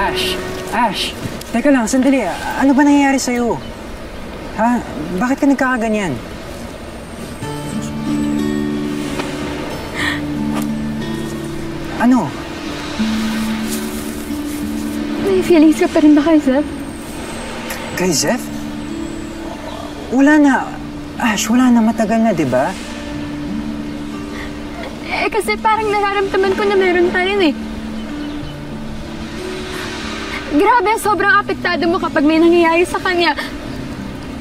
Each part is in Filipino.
Ash! Ash! Teka lang, sandali. Ano ba nangyayari sa'yo? Ha? Bakit ka nagkakaganyan? Ano? May feelings ka pa rin ba kay Zeph? Kay Zeph? Wala na. Ash, wala na. Matagal na, di ba? Eh, kasi parang nararamdaman ko na meron pa rin eh. Grabe, sobrang apektado mo kapag may nangyayari sa kanya.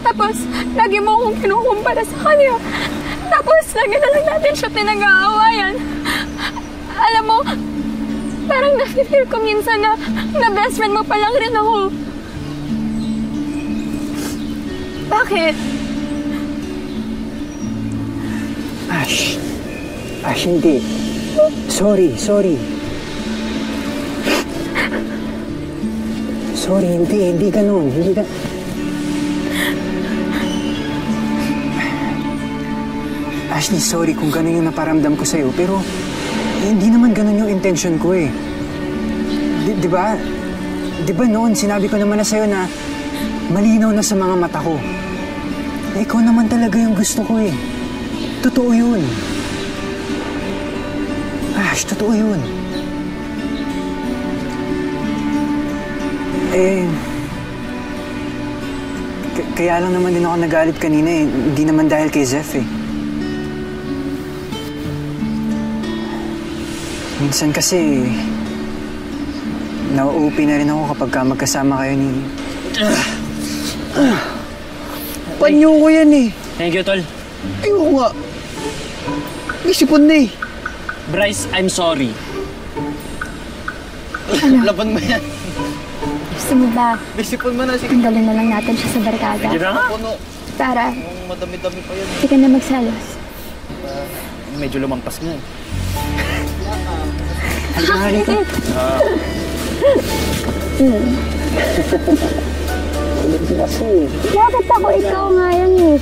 Tapos, lagi mo akong kinukumpara sa kanya. Tapos, lagi na lang natin siya pinag-aawayan. Alam mo, parang nafe-feel ko minsan na best friend mo pa lang rin ako. Bakit? Ash. Ash, hindi. Sorry. Sorry, hindi ganun. Ashley, sorry kung ganun yung naparamdam ko sa'yo, pero hindi naman ganun yung intention ko eh. Di ba? Di ba noon, sinabi ko naman na sa'yo na malinaw na sa mga mata ko. Ikaw naman talaga yung gusto ko eh. Totoo yun. Ash, totoo yun. Kaya lang naman din ako nagalit kanina eh. Hindi naman dahil kay Zeph eh. Minsan kasi, na-OP na rin ako kapag magkasama kayo ni... Panyo ko yan eh. Thank you, Tol. Ayoko nga. May sipon na eh. Bryce, I'm sorry. Ano? Laban mo yan. Gusto mo ba? May sipon mo na. Sige. Tanggalin na lang natin siya sa barkada. Sige na nga. Puno. Para Madami-dami pa yan. hindi ka na magsalos. Medyo lumampas nga eh. Halika nga rito. Bakit ako? Ikaw nga yan eh.